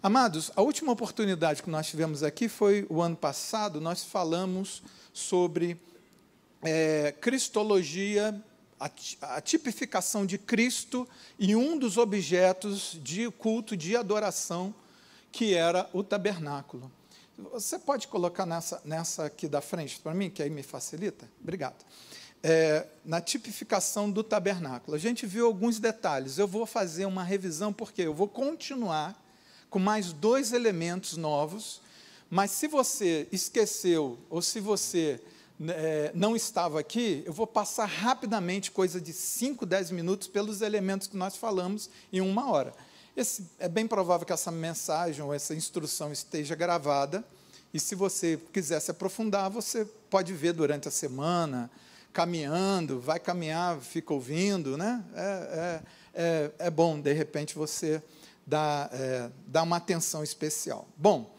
Amados, a última oportunidade que nós tivemos aqui foi o ano passado. Nós falamos sobre cristologia, a tipificação de Cristo e um dos objetos de culto, de adoração, que era o tabernáculo. Você pode colocar nessa aqui da frente para mim, que aí me facilita? Obrigado. Na tipificação do tabernáculo. A gente viu alguns detalhes. Eu vou fazer uma revisão, porque eu vou continuar com mais 2 elementos novos, mas se você esqueceu, ou se você não estava aqui, eu vou passar rapidamente, coisa de 5, 10 minutos, pelos elementos que nós falamos em 1 hora. É bem provável que essa mensagem ou essa instrução esteja gravada, e se você quiser se aprofundar, você pode ver durante a semana, caminhando, vai caminhar, fica ouvindo, né? É bom, de repente, você dar uma atenção especial. Bom,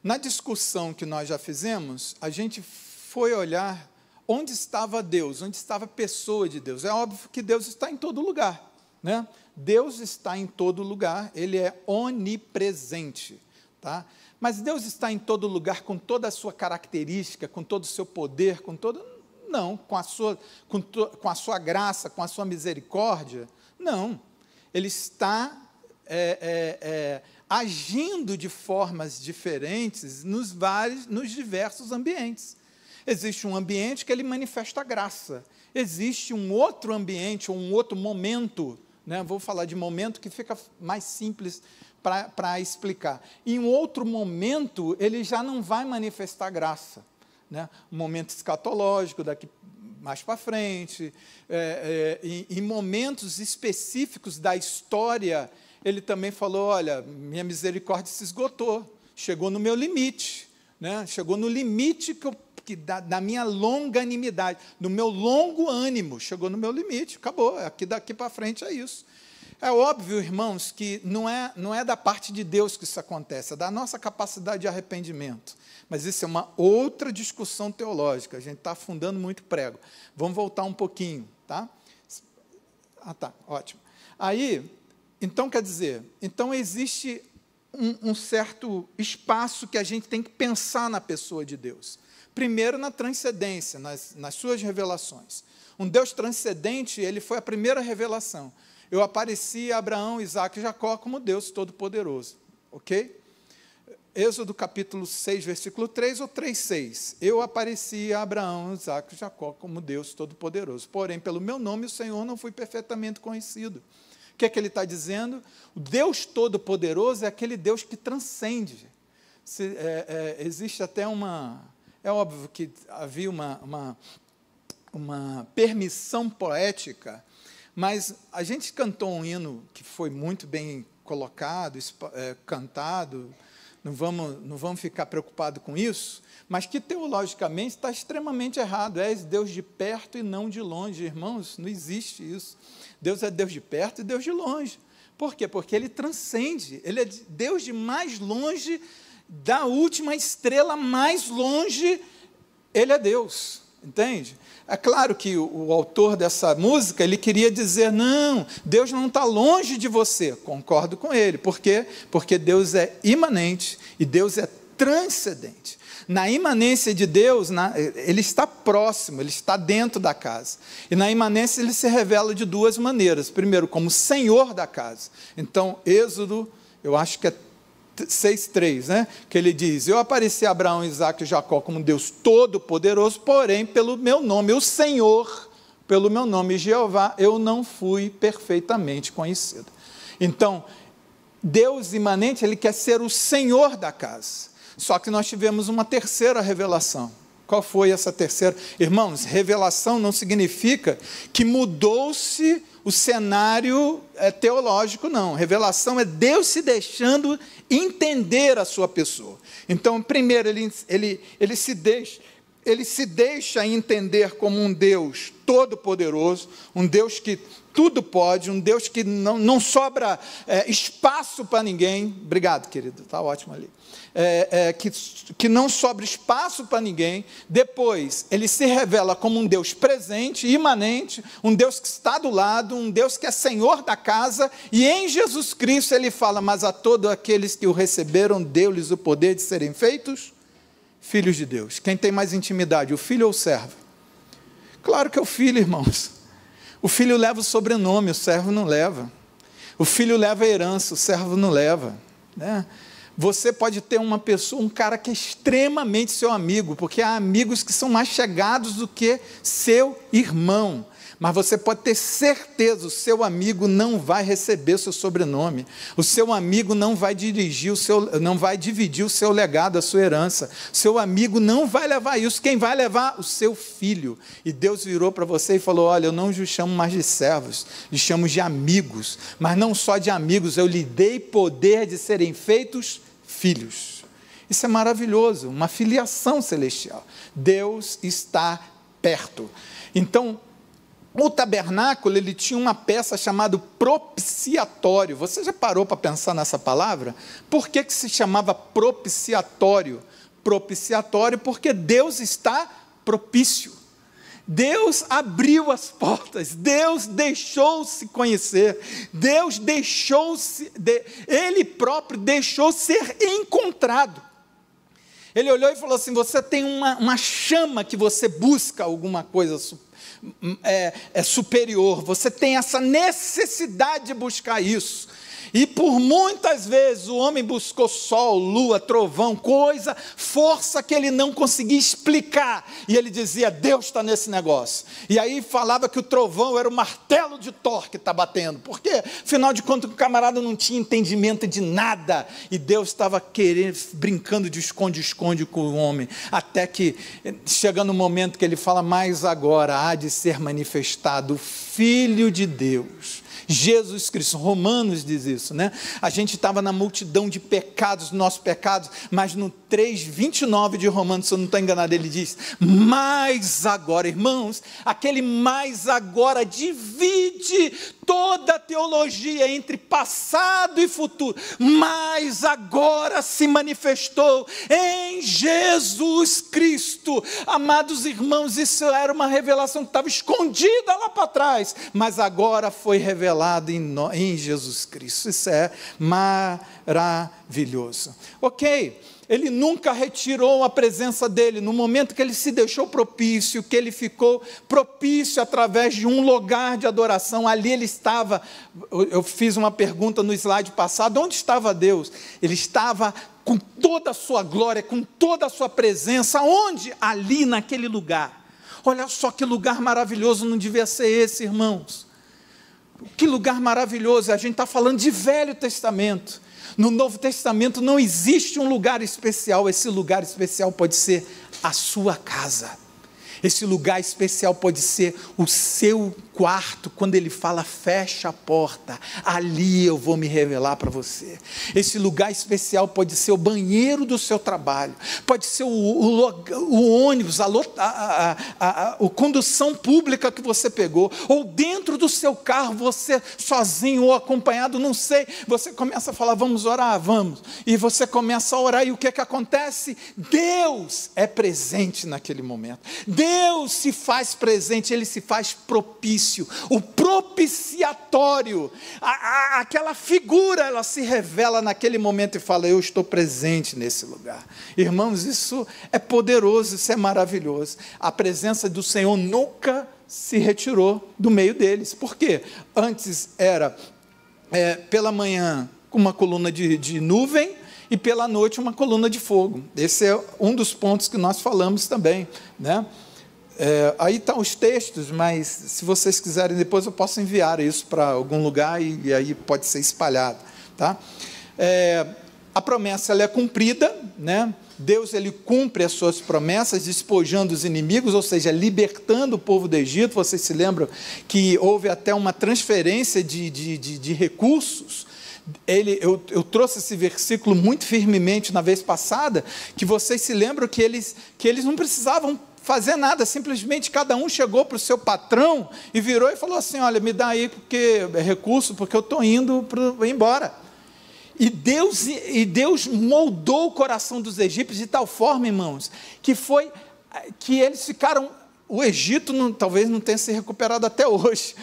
na discussão que nós já fizemos, a gente foi olhar onde estava Deus, onde estava a pessoa de Deus. É óbvio que Deus está em todo lugar, né? Deus está em todo lugar, Ele é onipresente, tá? Mas Deus está em todo lugar com toda a sua característica, com todo o seu poder, não, com a sua graça, com a sua misericórdia, não. Ele está agindo de formas diferentes nos diversos ambientes. Existe um ambiente que ele manifesta graça. Existe um outro ambiente, ou um outro momento, né? Vou falar de momento que fica mais simples para explicar. Em um outro momento, ele já não vai manifestar graça, né? Um momento escatológico, daqui mais para frente, em momentos específicos da história, ele também falou, olha, minha misericórdia se esgotou, chegou no meu limite, né? Chegou no limite da minha longanimidade, do meu longo ânimo, chegou no meu limite, acabou, daqui para frente é isso. É óbvio, irmãos, que não é da parte de Deus que isso acontece, é da nossa capacidade de arrependimento. Mas isso é uma outra discussão teológica, a gente está afundando muito prego. Vamos voltar um pouquinho, tá? Tá, ótimo. Aí, então quer dizer, existe um certo espaço que a gente tem que pensar na pessoa de Deus. Primeiro, na transcendência, nas suas revelações. Um Deus transcendente, ele foi a primeira revelação. Eu apareci a Abraão, Isaac e Jacó como Deus Todo-Poderoso, ok? Êxodo capítulo 6, versículo 3 ou 3:6. Eu apareci a Abraão, Isaac e Jacó como Deus Todo-Poderoso. Porém, pelo meu nome, o Senhor não fui perfeitamente conhecido. O que é que ele está dizendo? O Deus Todo-Poderoso é aquele Deus que transcende. Existe até é óbvio que havia uma permissão poética, mas a gente cantou um hino que foi muito bem colocado, cantado, não vamos ficar preocupados com isso, mas que teologicamente está extremamente errado. És Deus de perto e não de longe. Irmãos, não existe isso. Deus é Deus de perto e Deus de longe. Por quê? Porque Ele transcende. Ele é Deus de mais longe, da última estrela mais longe, Ele é Deus. Entende? É claro que o autor dessa música, ele queria dizer, não, Deus não está longe de você. Concordo com ele. Por quê? Porque Deus é imanente e Deus é transcendente. Na imanência de Deus, ele está próximo, ele está dentro da casa. E na imanência ele se revela de 2 maneiras. Primeiro, como Senhor da casa. Então, Êxodo, eu acho que é 6:3, né? Que ele diz, eu apareci a Abraão, Isaac e Jacó como Deus Todo-Poderoso, porém, pelo meu nome, o Senhor, pelo meu nome, Jeová, eu não fui perfeitamente conhecido. Então, Deus imanente, Ele quer ser o Senhor da casa. Só que nós tivemos uma terceira revelação. Qual foi essa terceira? Irmãos, revelação não significa que mudou-se o cenário teológico, não. Revelação é Deus se deixando entender a sua pessoa. Então, primeiro, ele ele se deixa entender como um Deus todo-poderoso, um Deus que tudo pode, um Deus que não sobra espaço para ninguém. Obrigado, querido, está ótimo ali. Que não sobra espaço para ninguém. Depois, ele se revela como um Deus presente, imanente, um Deus que está do lado, um Deus que é Senhor da casa, e em Jesus Cristo ele fala: mas a todos aqueles que o receberam, deu-lhes o poder de serem feitos filhos de Deus. Quem tem mais intimidade, o filho ou o servo? Claro que é o filho, irmãos. O filho leva o sobrenome, o servo não leva. O filho leva a herança, o servo não leva, né? Você pode ter uma pessoa, um cara que é extremamente seu amigo, porque há amigos que são mais chegados do que seu irmão. Mas você pode ter certeza, o seu amigo não vai receber o seu sobrenome. O seu amigo não vai dividir o seu legado, a sua herança. Seu amigo não vai levar isso. Quem vai levar? O seu filho. E Deus virou para você e falou: olha, eu não os chamo mais de servos, lhes chamo de amigos. Mas não só de amigos, eu lhe dei poder de serem feitos filhos. Isso é maravilhoso, uma filiação celestial. Deus está perto. Então, o tabernáculo, ele tinha uma peça chamada propiciatório. Você já parou para pensar nessa palavra? Por que se chamava propiciatório? Propiciatório porque Deus está propício. Deus abriu as portas, Deus deixou-se conhecer, Deus Ele próprio deixou ser encontrado. Ele olhou e falou assim: você tem uma chama que você busca alguma coisa superior, você tem essa necessidade de buscar isso. E por muitas vezes o homem buscou sol, lua, trovão, força que ele não conseguia explicar. E ele dizia: Deus está nesse negócio. E aí falava que o trovão era o martelo de Thor que está batendo. Porque, afinal de contas, o camarada não tinha entendimento de nada. E Deus estava brincando de esconde-esconde com o homem. Até que chega no momento que ele fala: mas agora há de ser manifestado o Filho de Deus, Jesus Cristo. Romanos diz isso, né? A gente estava na multidão de pecados, nossos pecados, mas no 3:29 de Romanos, se eu não estou enganado, ele diz: mas agora, irmãos, aquele mais agora divide toda a teologia entre passado e futuro. Mas agora se manifestou em Jesus Cristo. Amados irmãos, isso era uma revelação que estava escondida lá para trás, mas agora foi revelado em Jesus Cristo. Isso é maravilhoso. Ok, ele nunca retirou a presença dele. No momento que ele se deixou propício, que ele ficou propício através de um lugar de adoração, ali ele estava. Eu fiz uma pergunta no slide passado: onde estava Deus? Ele estava com toda a sua glória, com toda a sua presença. Onde? Ali naquele lugar. Olha só que lugar maravilhoso, não devia ser esse, irmãos? Que lugar maravilhoso. A gente está falando de Velho Testamento. No Novo Testamento não existe um lugar especial. Esse lugar especial pode ser a sua casa. Esse lugar especial pode ser o seu quarto. Quando ele fala: fecha a porta, ali eu vou me revelar para você. Esse lugar especial pode ser o banheiro do seu trabalho, pode ser o ônibus, a condução pública que você pegou, ou dentro do seu carro, você sozinho ou acompanhado, não sei. Você começa a falar: vamos orar, vamos. E você começa a orar, e o que acontece? Deus é presente naquele momento. Deus se faz presente, Ele se faz propício. O propiciatório, aquela figura, ela se revela naquele momento e fala: eu estou presente nesse lugar. Irmãos, isso é poderoso, isso é maravilhoso. A presença do Senhor nunca se retirou do meio deles. Por quê? Antes era pela manhã uma coluna de nuvem, e pela noite uma coluna de fogo. Esse é um dos pontos que nós falamos também, né? Aí estão os textos, mas se vocês quiserem depois eu posso enviar isso para algum lugar e aí pode ser espalhado, tá? A promessa ela é cumprida, né? Deus ele cumpre as suas promessas, despojando os inimigos, ou seja, libertando o povo do Egito. Vocês se lembram que houve até uma transferência de recursos. Eu trouxe esse versículo muito firmemente na vez passada, que vocês se lembram que eles não precisavam fazer nada, simplesmente cada um chegou para o seu patrão e virou e falou assim: olha, me dá aí recurso, porque eu estou indo embora. E Deus moldou o coração dos egípcios de tal forma, irmãos, que eles ficaram... O Egito talvez não tenha se recuperado até hoje,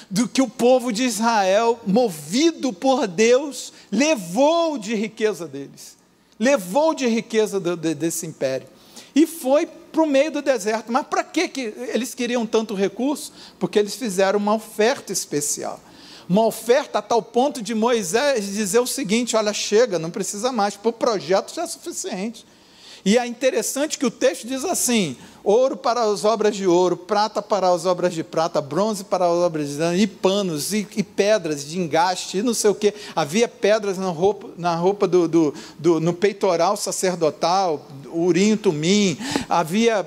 do que o povo de Israel, movido por Deus, levou de riqueza deles, levou de riqueza desse império, e foi para o meio do deserto. Mas para que eles queriam tanto recurso? Porque eles fizeram uma oferta especial, uma oferta a tal ponto de Moisés dizer o seguinte: olha, chega, não precisa mais, para o projeto já é suficiente. E é interessante que o texto diz assim: ouro para as obras de ouro, prata para as obras de prata, bronze para as obras de bronze, e panos, e pedras de engaste, e não sei o quê. Havia pedras na roupa no peitoral sacerdotal, urim, tumim. Havia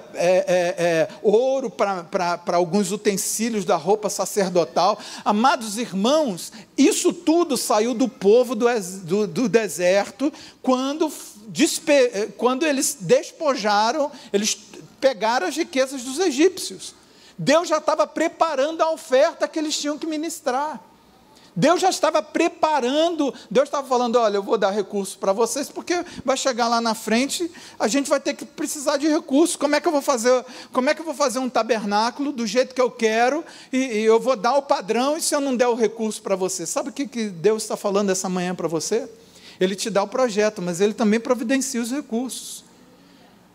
ouro para alguns utensílios da roupa sacerdotal. Amados irmãos, isso tudo saiu do povo do deserto, quando eles despojaram, eles pegaram as riquezas dos egípcios. Deus já estava preparando a oferta que eles tinham que ministrar. Deus já estava preparando, Deus estava falando: olha, eu vou dar recurso para vocês, porque vai chegar lá na frente, a gente vai ter que precisar de recursos. Como é que eu vou fazer um tabernáculo do jeito que eu quero, e eu vou dar o padrão, e se eu não der o recurso para você? Sabe o que Deus está falando essa manhã para você? Ele te dá o projeto, mas Ele também providencia os recursos.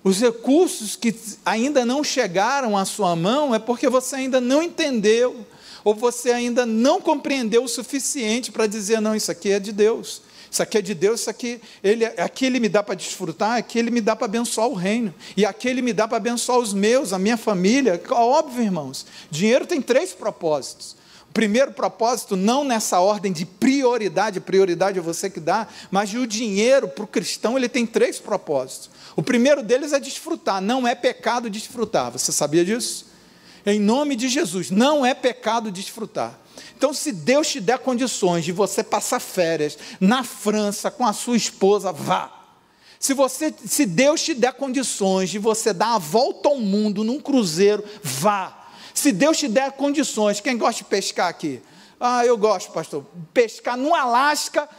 Os recursos que ainda não chegaram à sua mão é porque você ainda não entendeu, ou você ainda não compreendeu o suficiente para dizer: não, isso aqui é de Deus, isso aqui é de Deus, isso aqui Ele me dá para desfrutar, aqui Ele me dá para abençoar o reino, e aqui Ele me dá para abençoar os meus, a minha família. Óbvio, irmãos, dinheiro tem 3 propósitos. Primeiro propósito, não nessa ordem de prioridade é você que dá, mas o dinheiro para o cristão, ele tem 3 propósitos. O primeiro deles é desfrutar. Não é pecado desfrutar. Você sabia disso? Em nome de Jesus, não é pecado desfrutar. Então, se Deus te der condições de você passar férias na França com a sua esposa, vá. Se Deus te der condições de você dar a volta ao mundo num cruzeiro, vá. Se Deus te der condições, quem gosta de pescar aqui? Eu gosto, pastor. Pescar no Alasca,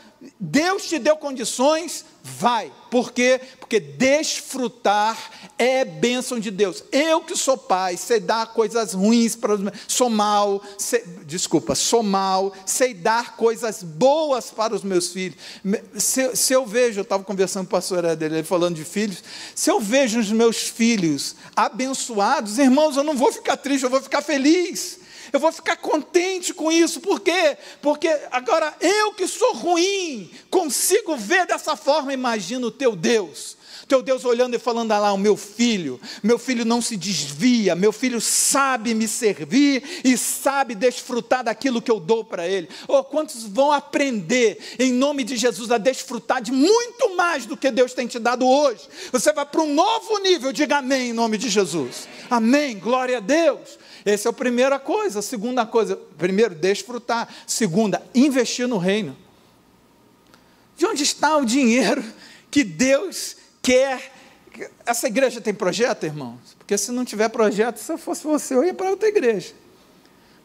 Deus te deu condições, vai. Por quê? Porque desfrutar é bênção de Deus. Eu que sou pai, sei dar coisas ruins para os meus... Sou mal, sei dar coisas boas para os meus filhos. Se eu vejo, eu estava conversando com o pastor dele, falando de filhos, se eu vejo os meus filhos abençoados, irmãos, eu não vou ficar triste, eu vou ficar feliz. Eu vou ficar contente com isso. Por quê? Porque agora eu que sou ruim, consigo ver dessa forma. Imagina o teu Deus olhando e falando: lá, o meu filho não se desvia, meu filho sabe me servir e sabe desfrutar daquilo que eu dou para ele. Quantos vão aprender, em nome de Jesus, a desfrutar de muito mais do que Deus tem te dado hoje? Você vai para um novo nível. Diga amém, em nome de Jesus. Amém, glória a Deus. Essa é a primeira coisa. A segunda coisa: primeiro, desfrutar. Segunda, investir no reino. De onde está o dinheiro que Deus quer? Essa igreja tem projeto, irmãos? Porque se não tiver projeto, se eu fosse você, eu ia para outra igreja.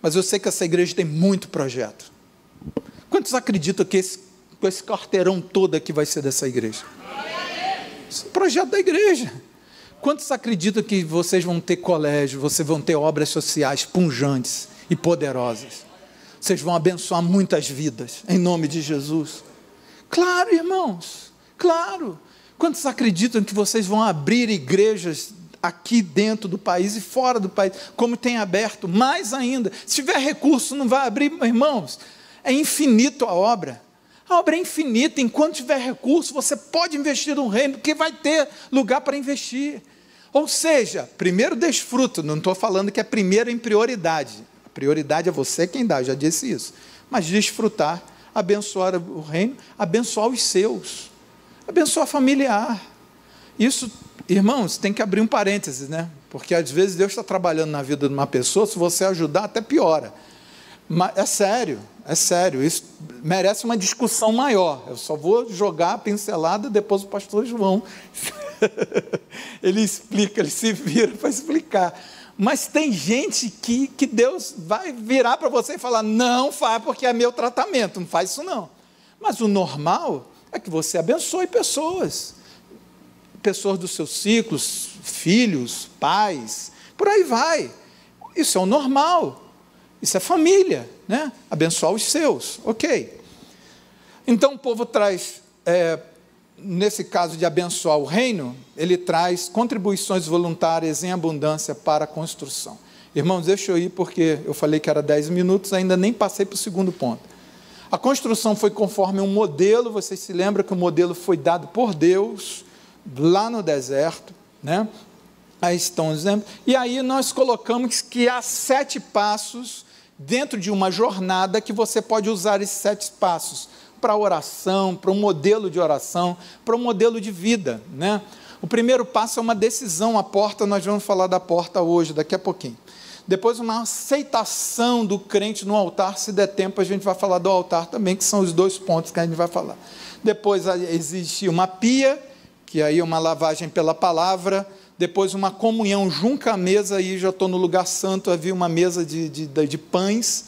Mas eu sei que essa igreja tem muito projeto. Quantos acreditam que com esse carteirão todo aqui vai ser dessa igreja? Esse é o projeto da igreja. Quantos acreditam que vocês vão ter colégio, vocês vão ter obras sociais punjantes e poderosas? Vocês vão abençoar muitas vidas, em nome de Jesus. Claro, irmãos, claro. Quantos acreditam que vocês vão abrir igrejas aqui dentro do país e fora do país, como tem aberto? Mais ainda, se tiver recurso, não vai abrir, irmãos. É infinito a obra. A obra é infinita. Enquanto tiver recurso, você pode investir no reino, porque vai ter lugar para investir. Ou seja, primeiro desfruta. Não estou falando que é primeiro em prioridade. A prioridade é você quem dá, eu já disse isso. Mas desfrutar, abençoar o reino, abençoar os seus, abençoar familiar. Isso, irmãos, tem que abrir um parênteses, né? Porque às vezes Deus está trabalhando na vida de uma pessoa, se você ajudar, até piora. Mas é sério, isso merece uma discussão maior. Eu só vou jogar a pincelada, depois o pastor João Ele explica, ele se vira para explicar. Mas tem gente que Deus vai virar para você e falar, não faz porque é meu tratamento, não faz isso não. Mas o normal é que você abençoe pessoas dos seus ciclos, filhos, pais, por aí vai. Isso é o normal, isso é família, né? Abençoar os seus, ok. Então o povo traz, nesse caso de abençoar o reino, ele traz contribuições voluntárias em abundância para a construção. Irmãos, deixa eu ir porque eu falei que era 10 minutos, ainda nem passei para o segundo ponto. A construção foi conforme um modelo, vocês se lembram que o modelo foi dado por Deus, lá no deserto, né? Aí estão os exemplos. E aí nós colocamos que há 7 passos dentro de uma jornada que você pode usar esses 7 passos para oração, para um modelo de oração, para um modelo de vida, né? O primeiro passo é uma decisão, a porta, nós vamos falar da porta hoje, daqui a pouquinho. Depois uma aceitação do crente no altar, se der tempo a gente vai falar do altar também, que são os 2 pontos que a gente vai falar. Depois existe uma pia, que aí é uma lavagem pela palavra, depois uma comunhão junto à mesa, aí já estou no lugar santo, havia uma mesa de pães,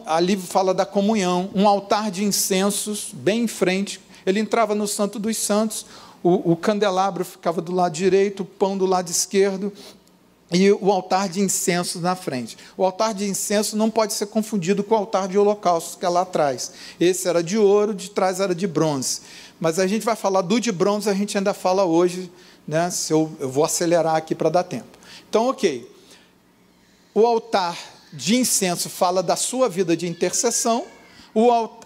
ali fala da comunhão, um altar de incensos, bem em frente, ele entrava no Santo dos Santos, o candelabro ficava do lado direito, o pão do lado esquerdo, e o altar de incenso na frente. O altar de incenso não pode ser confundido com o altar de holocausto, que é lá atrás. Esse era de ouro, de trás era de bronze. Mas a gente vai falar do de bronze, a gente ainda fala hoje, né? Eu vou acelerar aqui para dar tempo. Então, ok. O altar de incenso fala da sua vida de intercessão,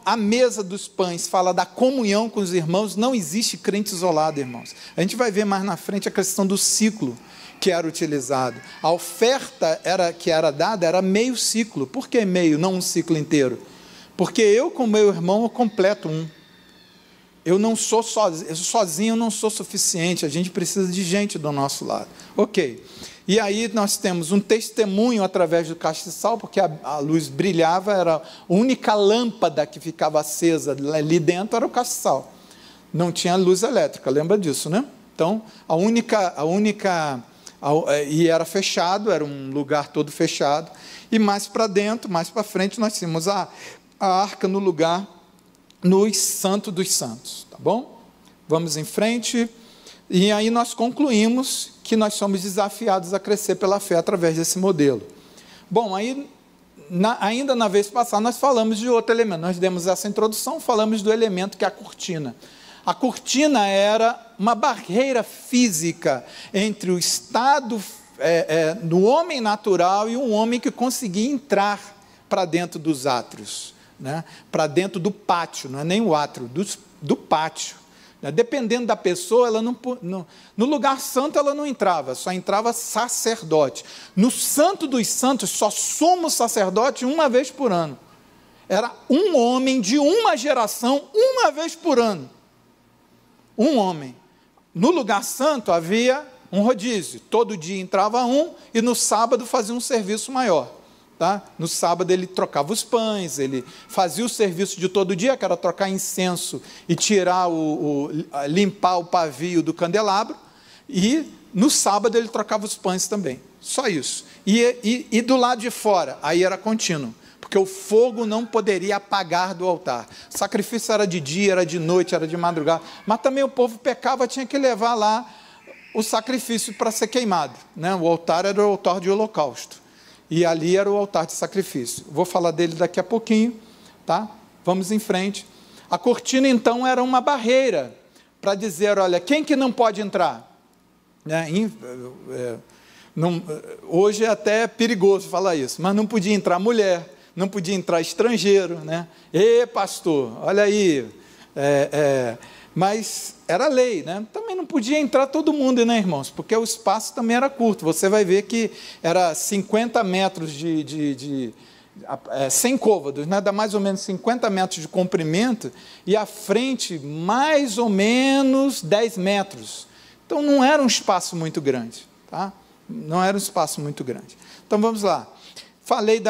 a mesa dos pães fala da comunhão com os irmãos, não existe crente isolado, irmãos. A gente vai ver mais na frente a questão do ciclo que era utilizado. A oferta que era dada era meio ciclo. Por que meio, não um ciclo inteiro? Porque eu com meu irmão eu completo um. Eu não sou sozinho, eu não sou suficiente, a gente precisa de gente do nosso lado. Ok. E aí nós temos um testemunho através do castiçal, porque a luz brilhava, era a única lâmpada que ficava acesa ali dentro era o castiçal. Não tinha luz elétrica, lembra disso, né? Então, e era fechado, era um lugar todo fechado, e mais para dentro, mais para frente, nós tínhamos a arca no lugar, no Santo dos Santos, tá bom? Vamos em frente, e aí nós concluímos que nós somos desafiados a crescer pela fé através desse modelo. Bom, aí, ainda na vez passada, nós falamos de outro elemento, nós demos essa introdução, falamos do elemento que é a cortina. A cortina era uma barreira física entre o estado do homem natural e um homem que conseguia entrar para dentro dos átrios, né? Para dentro do pátio, não é nem o átrio, do pátio. Dependendo da pessoa, ela no lugar santo ela não entrava, só entrava sacerdote. No Santo dos Santos, só somos sacerdote uma vez por ano. Era um homem de uma geração, uma vez por ano. Um homem. No lugar santo havia um rodízio, todo dia entrava um e no sábado fazia um serviço maior. Tá? No sábado ele trocava os pães, ele fazia o serviço de todo dia, que era trocar incenso e tirar limpar o pavio do candelabro, e no sábado ele trocava os pães também, só isso. E do lado de fora, aí era contínuo, porque o fogo não poderia apagar do altar. O sacrifício era de dia, era de noite, era de madrugada, mas também o povo pecava, tinha que levar lá o sacrifício para ser queimado, né? O altar era o altar de holocausto, e ali era o altar de sacrifício. Vou falar dele daqui a pouquinho, tá? Vamos em frente. A cortina, então, era uma barreira para dizer, olha, quem que não pode entrar? Hoje é até perigoso falar isso, mas não podia entrar mulher, não podia entrar estrangeiro, né? Pastor, olha aí, mas era lei, né? Também não podia entrar todo mundo, né, irmãos? Porque o espaço também era curto. Você vai ver que era 50 metros sem côvados, né? Dá mais ou menos 50 metros de comprimento e a frente mais ou menos 10 metros. Então não era um espaço muito grande, tá? Não era um espaço muito grande. Então vamos lá. Falei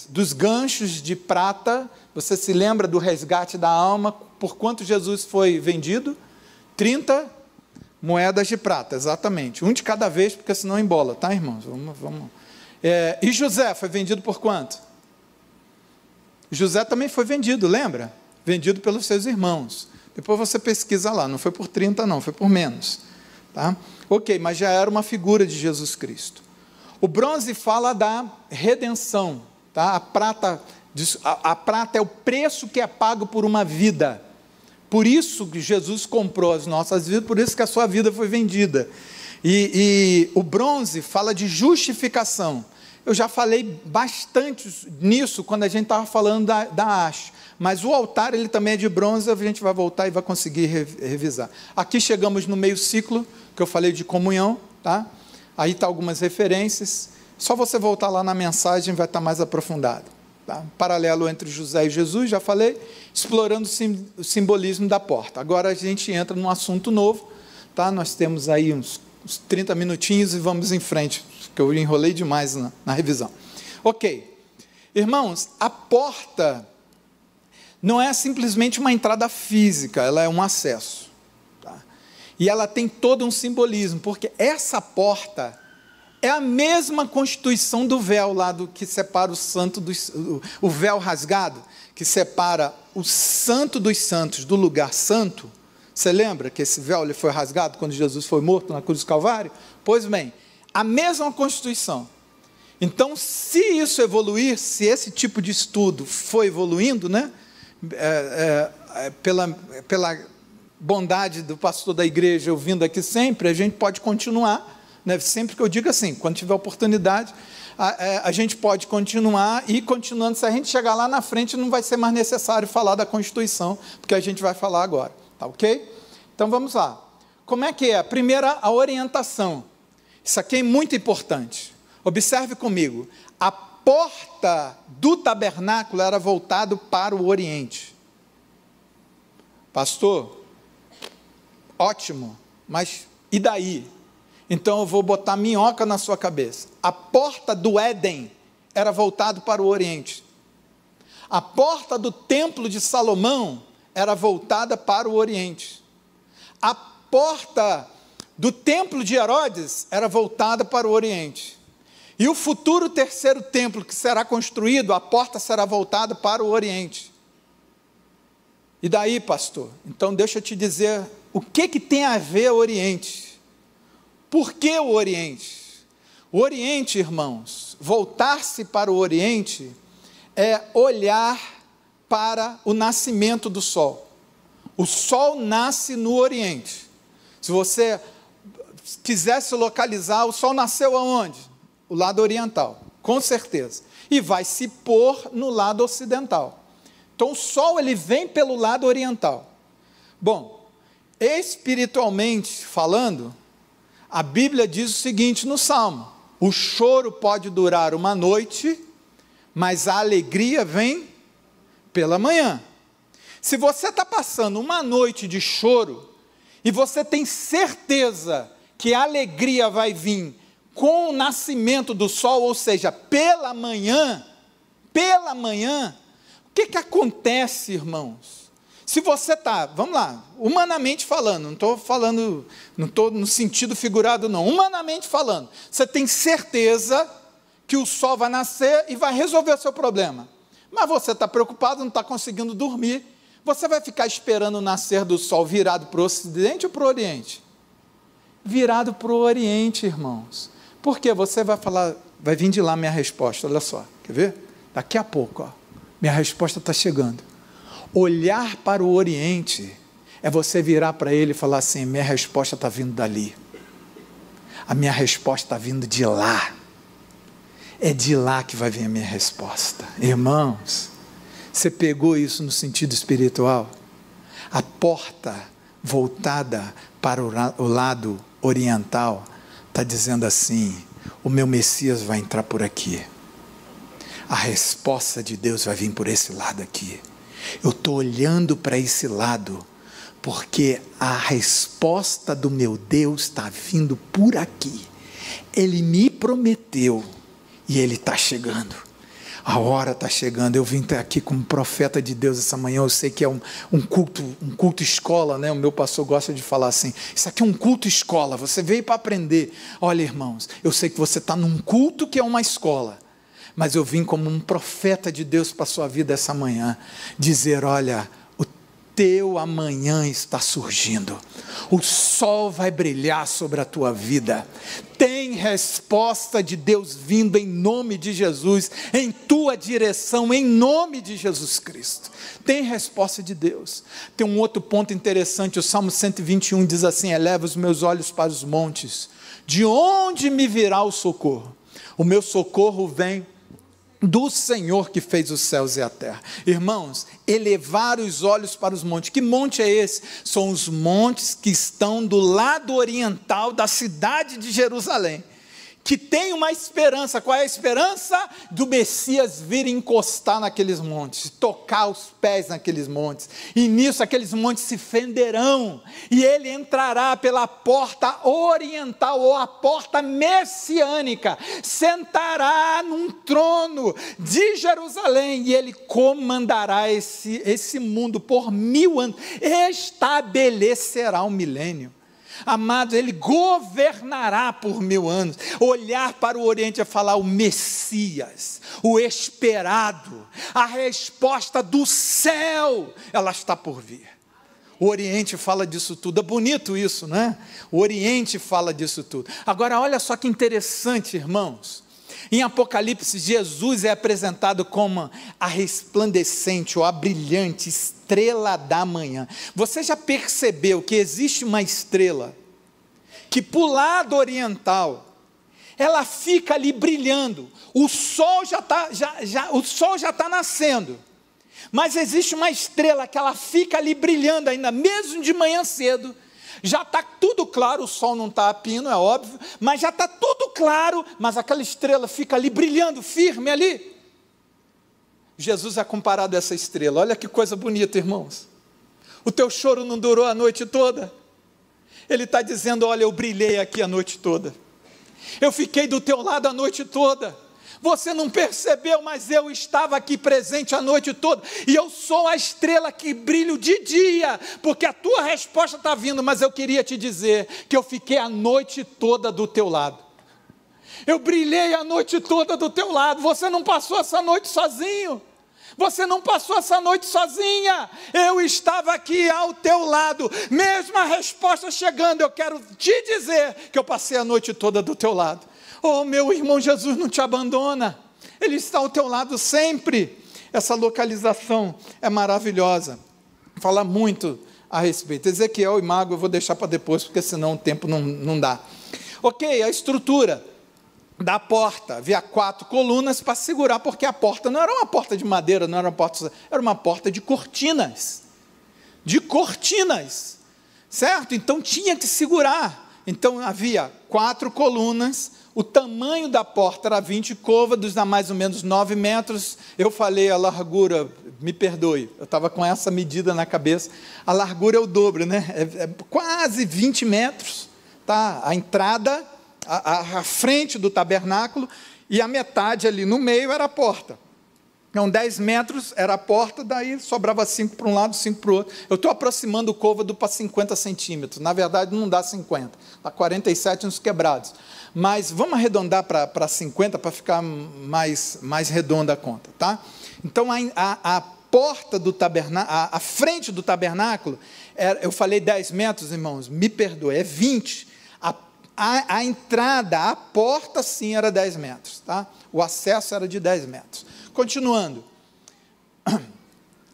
dos ganchos de prata. Você se lembra do resgate da alma? Por quanto Jesus foi vendido? 30 Moedas de prata, exatamente. Um de cada vez, porque senão embola, tá, irmãos? Vamos. E José foi vendido por quanto? José também foi vendido, lembra? Vendido pelos seus irmãos. Depois você pesquisa lá, não foi por 30 não, foi por menos. Tá? Ok, mas já era uma figura de Jesus Cristo. O bronze fala da redenção. Tá? A prata é o preço que é pago por uma vida. Por isso que Jesus comprou as nossas vidas, por isso que a sua vida foi vendida. E o bronze fala de justificação. Eu já falei bastante nisso quando a gente estava falando da haste. Mas o altar, ele também é de bronze, a gente vai voltar e vai conseguir revisar. Aqui chegamos no meio ciclo, que eu falei de comunhão, tá? Aí está algumas referências. Só você voltar lá na mensagem, vai estar mais aprofundado. Tá? Paralelo entre José e Jesus, já falei, explorando o simbolismo da porta. Agora a gente entra num assunto novo, tá? Nós temos aí uns 30 minutinhos e vamos em frente, porque eu enrolei demais na revisão. Ok, irmãos, a porta não é simplesmente uma entrada física, ela é um acesso. Tá? E ela tem todo um simbolismo, porque essa porta é a mesma constituição do véu lá que separa o santo o véu rasgado, que separa o santo dos santos do lugar santo. Você lembra que esse véu ele foi rasgado quando Jesus foi morto na cruz do Calvário? Pois bem, a mesma constituição. Então, se isso evoluir, se esse tipo de estudo for evoluindo, né, pela bondade do pastor da igreja, eu vindo aqui sempre, a gente pode continuar. Né? Sempre que eu digo assim, quando tiver oportunidade, a gente pode continuar e continuando, se a gente chegar lá na frente, não vai ser mais necessário falar da Constituição, porque a gente vai falar agora, tá ok? Então vamos lá. Como é que é? Primeira, a orientação. Isso aqui é muito importante. Observe comigo. A porta do tabernáculo era voltada para o Oriente. Pastor, ótimo, mas e daí? Então eu vou botar minhoca na sua cabeça. A porta do Éden era voltada para o Oriente. A porta do templo de Salomão era voltada para o Oriente. A porta do templo de Herodes era voltada para o Oriente. E o futuro terceiro templo que será construído, a porta será voltada para o Oriente. E daí, pastor? Então deixa eu te dizer o que tem a ver o Oriente. Por que o Oriente? O Oriente, irmãos, voltar-se para o Oriente é olhar para o nascimento do sol. O sol nasce no Oriente. Se você quisesse localizar, o sol nasceu aonde? O lado oriental, com certeza. E vai se pôr no lado ocidental. Então o sol ele vem pelo lado oriental. Bom, espiritualmente falando, a Bíblia diz o seguinte no Salmo: o choro pode durar uma noite, mas a alegria vem pela manhã. Se você está passando uma noite de choro, e você tem certeza que a alegria vai vir com o nascimento do sol, ou seja, pela manhã, o que acontece, irmãos? Se você está, vamos lá, humanamente falando, não estou no sentido figurado não, humanamente falando, você tem certeza que o sol vai nascer e vai resolver o seu problema, mas você está preocupado, não está conseguindo dormir, você vai ficar esperando o nascer do sol virado para o ocidente ou para o oriente? Virado para o oriente, irmãos, porque você vai falar, vai vir de lá minha resposta, olha só, quer ver? Daqui a pouco, ó, minha resposta está chegando. Olhar para o Oriente é você virar para ele e falar assim: minha resposta está vindo dali, a minha resposta está vindo de lá, é de lá que vai vir a minha resposta. Irmãos, você pegou isso no sentido espiritual? A porta voltada para o lado oriental está dizendo assim: o meu Messias vai entrar por aqui, a resposta de Deus vai vir por esse lado aqui. Eu estou olhando para esse lado, porque a resposta do meu Deus está vindo por aqui. Ele me prometeu, e Ele está chegando. A hora está chegando. Eu vim até aqui como profeta de Deus essa manhã. Eu sei que é um culto escola, né? O meu pastor gosta de falar assim: isso aqui é um culto escola. Você veio para aprender. Olha, irmãos, eu sei que você está num culto que é uma escola, mas eu vim como um profeta de Deus para a sua vida essa manhã, dizer: olha, o teu amanhã está surgindo. O sol vai brilhar sobre a tua vida. Tem resposta de Deus vindo em nome de Jesus, em tua direção, em nome de Jesus Cristo. Tem resposta de Deus. Tem um outro ponto interessante, o Salmo 121 diz assim: eleva os meus olhos para os montes, de onde me virá o socorro? O meu socorro vem do Senhor que fez os céus e a terra. Irmãos, elevar os olhos para os montes. Que monte é esse? São os montes que estão do lado oriental da cidade de Jerusalém, que tem uma esperança. Qual é a esperança? Do Messias vir encostar naqueles montes, tocar os pés naqueles montes, e nisso aqueles montes se fenderão, e ele entrará pela porta oriental, ou a porta messiânica, sentará num trono de Jerusalém, e ele comandará esse mundo por 1000 anos, estabelecerá um milênio. Amados, ele governará por 1000 anos. Olhar para o Oriente é falar: o Messias, o esperado, a resposta do céu, ela está por vir. O Oriente fala disso tudo. É bonito isso, não é? O Oriente fala disso tudo. Agora, olha só que interessante, irmãos. Em Apocalipse, Jesus é apresentado como a resplandecente ou a brilhante estrela da manhã. Você já percebeu que existe uma estrela que, para o lado oriental, ela fica ali brilhando? O sol já está nascendo, mas existe uma estrela que ela fica ali brilhando ainda, mesmo de manhã cedo. Já está tudo claro, o sol não está a pino, é óbvio, mas já está tudo claro, mas aquela estrela fica ali brilhando, firme ali. Jesus é comparado a essa estrela. Olha que coisa bonita, irmãos. O teu choro não durou a noite toda. Ele está dizendo: olha, eu brilhei aqui a noite toda, eu fiquei do teu lado a noite toda. Você não percebeu, mas eu estava aqui presente a noite toda, e eu sou a estrela que brilho de dia, porque a tua resposta está vindo, mas eu queria te dizer que eu fiquei a noite toda do teu lado. Eu brilhei a noite toda do teu lado. Você não passou essa noite sozinho. Você não passou essa noite sozinha. Eu estava aqui ao teu lado. Mesmo a resposta chegando, eu quero te dizer que eu passei a noite toda do teu lado. Oh, meu irmão, Jesus não te abandona. Ele está ao teu lado sempre. Essa localização é maravilhosa. Fala muito a respeito. Ezequiel e Mago eu vou deixar para depois, porque senão o tempo não dá. Ok, a estrutura da porta, havia 4 colunas para segurar, porque a porta não era uma porta de madeira, não era uma porta, era uma porta de cortinas, certo? Então tinha que segurar. Então havia 4 colunas, o tamanho da porta era 20 côvados, dá mais ou menos 9 metros, eu falei a largura, me perdoe, eu estava com essa medida na cabeça, a largura é o dobro, né? É quase 20 metros, tá? A entrada, a frente do tabernáculo, e a metade ali no meio era a porta. Então 10 metros era a porta, daí sobrava 5 para um lado, 5 para o outro. Eu estou aproximando o côvado para 50 centímetros, na verdade não dá 50, dá 47 uns quebrados. Mas vamos arredondar para 50, para ficar mais redonda a conta, tá? Então a porta do tabernáculo, a frente do tabernáculo, eu falei 10 metros, irmãos, me perdoe, é 20. A entrada, a porta sim era 10 metros, tá? O acesso era de 10 metros. Continuando,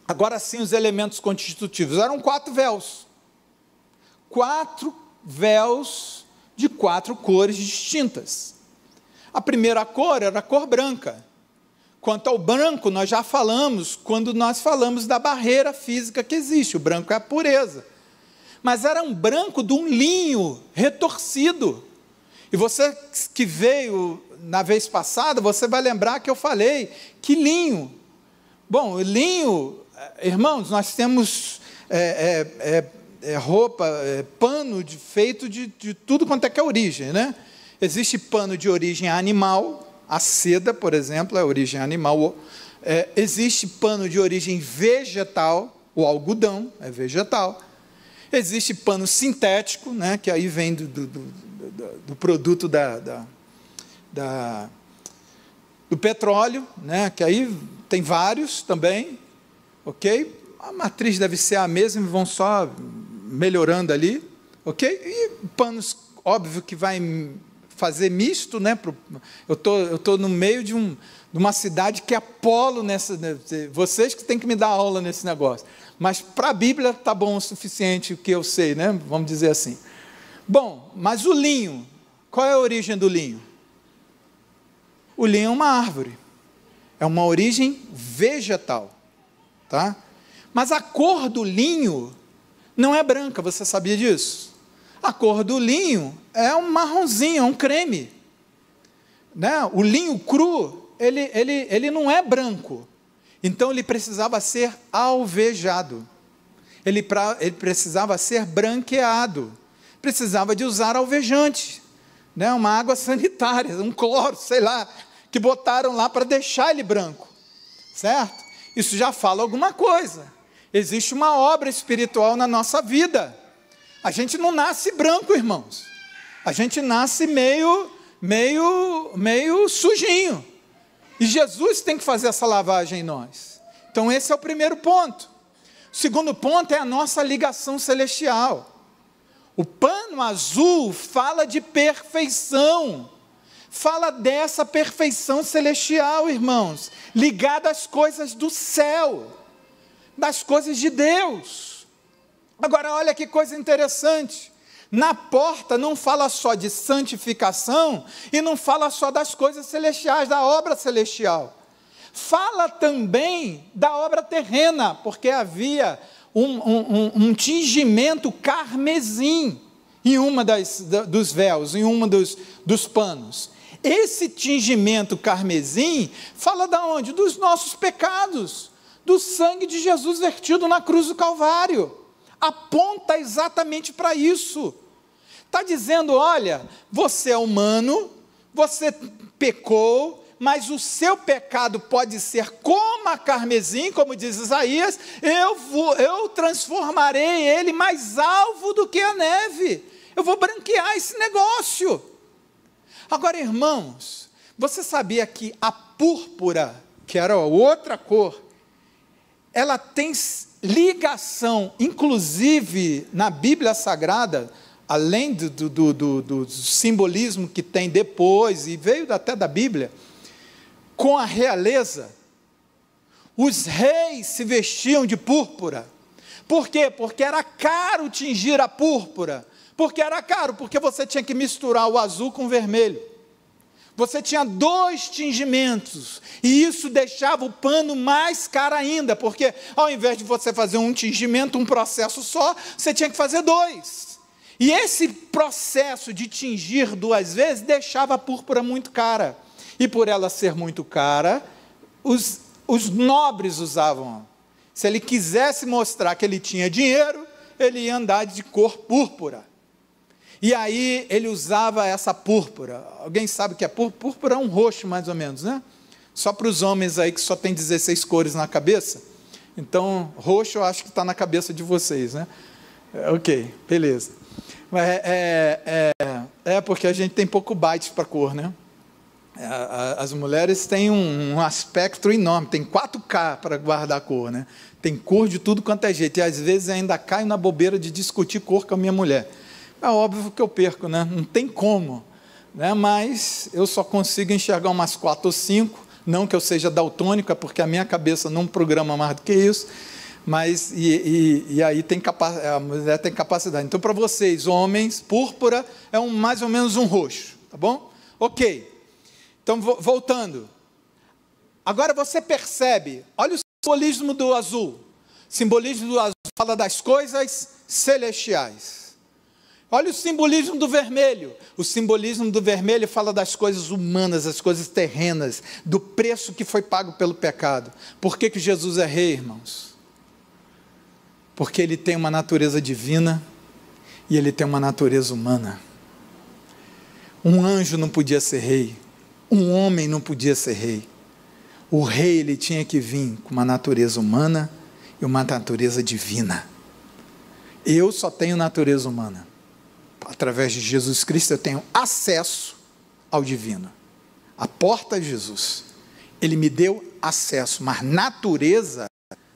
agora sim os elementos constitutivos, eram 4 véus, 4 véus de 4 cores distintas. A primeira cor era a cor branca. Quanto ao branco, nós já falamos, quando nós falamos da barreira física que existe, o branco é a pureza. Mas era um branco de um linho retorcido. E você que veio na vez passada, você vai lembrar que eu falei que linho. Bom, linho, irmãos, nós temos roupa, feito de tudo quanto é que é origem, né? Existe pano de origem animal, A seda, por exemplo, é origem animal. Existe pano de origem vegetal, o algodão é vegetal. Existe pano sintético, né, que aí vem do produto do petróleo, né, que aí tem vários também, ok? A matriz deve ser a mesma, vão só melhorando ali, ok? E panos, óbvio que vai fazer misto, né? Eu tô no meio de uma cidade que é polo nessa. Vocês que têm que me dar aula nesse negócio. Mas para a Bíblia está bom o suficiente o que eu sei, né? Vamos dizer assim. Bom, mas o linho, qual é a origem do linho? O linho é uma árvore, é uma origem vegetal, tá? Mas a cor do linho não é branca, você sabia disso? A cor do linho é um marronzinho, é um creme, né? O linho cru, ele não é branco, então ele precisava ser alvejado, ele precisava ser branqueado, precisava de usar alvejante, né? Uma água sanitária, um cloro, sei lá, que botaram lá para deixar ele branco, certo? Isso já fala alguma coisa. Existe uma obra espiritual na nossa vida. A gente não nasce branco, irmãos. A gente nasce meio sujinho. E Jesus tem que fazer essa lavagem em nós. Então esse é o primeiro ponto. O segundo ponto é a nossa ligação celestial. O pano azul fala de perfeição, fala dessa perfeição celestial, irmãos, ligada às coisas do céu, das coisas de Deus. Agora, olha que coisa interessante, na porta não fala só de santificação, e não fala só das coisas celestiais, da obra celestial, fala também da obra terrena, porque havia um tingimento carmesim em uma dos véus, em uma dos panos. Esse tingimento carmesim fala de onde? Dos nossos pecados, do sangue de Jesus vertido na cruz do Calvário. Aponta exatamente para isso. Está dizendo, olha, você é humano, você pecou, mas o seu pecado pode ser como a carmesim, como diz Isaías, eu transformarei ele mais alvo do que a neve, eu vou branquear esse negócio. Agora, irmãos, você sabia que a púrpura, que era outra cor, ela tem ligação, inclusive na Bíblia Sagrada, além do simbolismo que tem depois, e veio até da Bíblia, com a realeza. Os reis se vestiam de púrpura. Por quê? Porque era caro tingir a púrpura. Por que era caro? Porque você tinha que misturar o azul com o vermelho. Você tinha 2 tingimentos, e isso deixava o pano mais caro ainda, porque ao invés de você fazer um tingimento, um processo só, você tinha que fazer 2. E esse processo de tingir 2 vezes deixava a púrpura muito cara. E por ela ser muito cara, os nobres usavam. Se ele quisesse mostrar que ele tinha dinheiro, ele ia andar de cor púrpura. E aí ele usava essa púrpura. Alguém sabe o que é púrpura? Púrpura é um roxo, mais ou menos, né? Só para os homens aí que só tem 16 cores na cabeça. Então, roxo eu acho que está na cabeça de vocês, né? Ok, beleza. Porque a gente tem pouco bytes para cor, né? As mulheres têm um aspecto enorme, tem 4K para guardar a cor, né? Tem cor de tudo quanto é jeito, e às vezes ainda caio na bobeira de discutir cor com a minha mulher. É óbvio que eu perco, né? Não tem como, né? Mas eu só consigo enxergar umas 4 ou 5, não que eu seja daltônica, porque a minha cabeça não programa mais do que isso, mas e aí a mulher tem capacidade. Então, para vocês, homens, púrpura é mais ou menos um roxo, tá bom? Ok. Então, voltando. Agora você percebe, olha o simbolismo do azul. O simbolismo do azul fala das coisas celestiais. Olha o simbolismo do vermelho. O simbolismo do vermelho fala das coisas humanas, das coisas terrenas, do preço que foi pago pelo pecado. Por que Jesus é rei, irmãos? Porque ele tem uma natureza divina e ele tem uma natureza humana. Um anjo não podia ser rei. Um homem não podia ser rei. O rei, ele tinha que vir com uma natureza humana e uma natureza divina. Eu só tenho natureza humana. Através de Jesus Cristo eu tenho acesso ao divino. A porta é Jesus. Ele me deu acesso, mas natureza,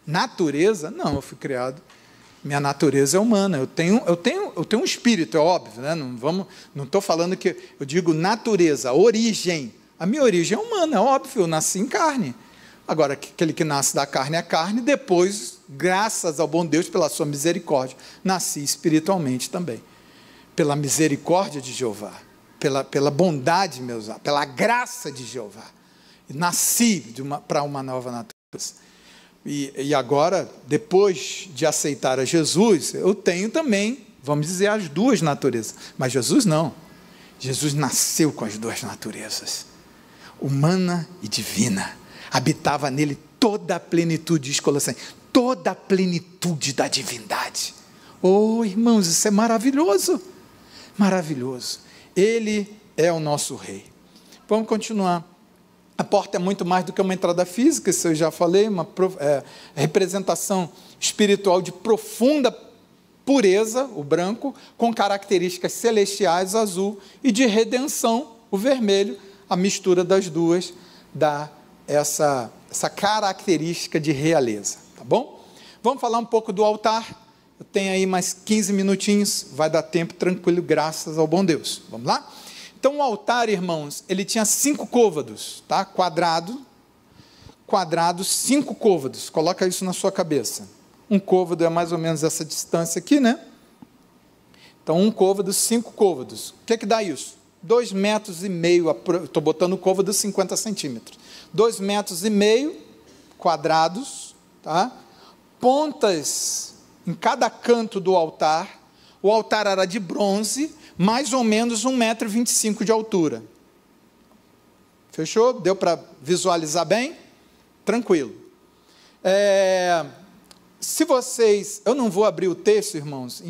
não, eu fui criado, minha natureza é humana, eu tenho um espírito, é óbvio, né? Não estou falando que, eu digo natureza, origem, a minha origem é humana, é óbvio, eu nasci em carne. Agora, aquele que nasce da carne é carne, depois, graças ao bom Deus, pela sua misericórdia, nasci espiritualmente também, pela misericórdia de Jeová, pela bondade, pela graça de Jeová, nasci para uma nova natureza. E agora, depois de aceitar a Jesus, eu tenho também, vamos dizer, as duas naturezas. Mas Jesus não. Jesus nasceu com as duas naturezas, humana e divina. Habitava nele toda a plenitude, diz Colossenses, toda a plenitude da divindade. Oh, irmãos, isso é maravilhoso. Maravilhoso. Ele é o nosso rei. Vamos continuar. A porta é muito mais do que uma entrada física, isso eu já falei, uma representação espiritual de profunda pureza, o branco, com características celestiais, o azul, e de redenção, o vermelho. A mistura das duas dá essa característica de realeza, tá bom? Vamos falar um pouco do altar. Eu tenho aí mais 15 minutinhos, vai dar tempo tranquilo, graças ao bom Deus. Vamos lá? Então, o altar, irmãos, ele tinha 5 côvados, tá? Quadrado, 5 côvados. Coloca isso na sua cabeça. Um côvado é mais ou menos essa distância aqui, né? Então, um côvado, 5 côvados. O que dá isso? 2,5 metros. Estou botando o côvado 50 centímetros. 2,5 metros quadrados, tá? Pontas em cada canto do altar. O altar era de bronze, mais ou menos 1,25 m de altura. Fechou? Deu para visualizar bem? Tranquilo. Se vocês... Eu não vou abrir o texto, irmãos.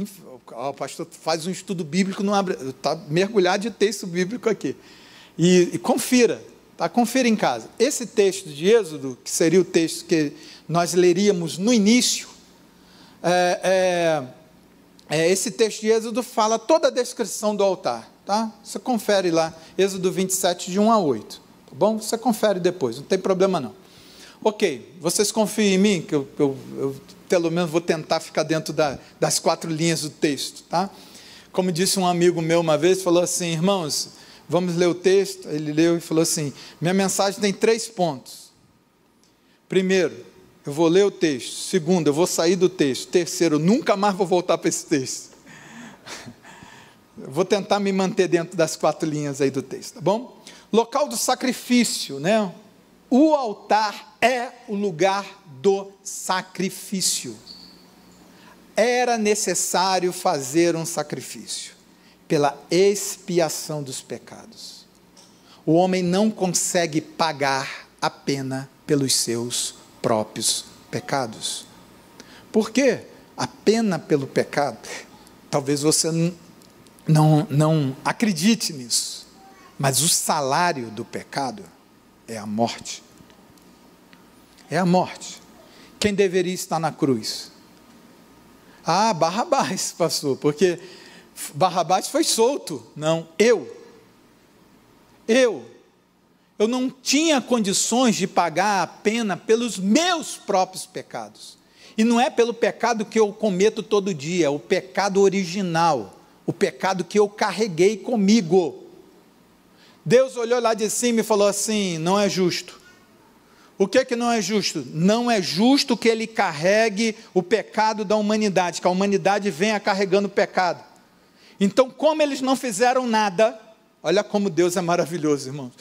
O pastor faz um estudo bíblico, não abre, está mergulhado de texto bíblico aqui. E confira, tá? Confira em casa. Esse texto de Êxodo, que seria o texto que nós leríamos no início, esse texto de Êxodo fala toda a descrição do altar, tá? Você confere lá, Êxodo 27, de 1 a 8, tá bom? Você confere depois, não tem problema não. Ok, vocês confiam em mim, que eu pelo menos vou tentar ficar dentro das 4 linhas do texto, tá? Como disse um amigo meu uma vez, falou assim, irmãos, vamos ler o texto, ele leu e falou assim, minha mensagem tem 3 pontos. Primeiro, eu vou ler o texto. Segundo, eu vou sair do texto. Terceiro, eu nunca mais vou voltar para esse texto. Eu vou tentar me manter dentro das 4 linhas aí do texto, tá bom? Local do sacrifício, né? O altar é o lugar do sacrifício. Era necessário fazer um sacrifício pela expiação dos pecados. O homem não consegue pagar a pena pelos seus próprios pecados. Por quê? A pena pelo pecado, talvez você não acredite nisso, mas o salário do pecado é a morte. É a morte. Quem deveria estar na cruz? Ah, Barrabás, pastor, porque Barrabás foi solto. Não, eu não tinha condições de pagar a pena pelos meus próprios pecados. E não é pelo pecado que eu cometo todo dia, é o pecado original, o pecado que eu carreguei comigo. Deus olhou lá de cima e falou assim, não é justo. O que não é justo? Não é justo que ele carregue o pecado da humanidade, que a humanidade venha carregando o pecado. Então, como eles não fizeram nada, olha como Deus é maravilhoso, irmãos.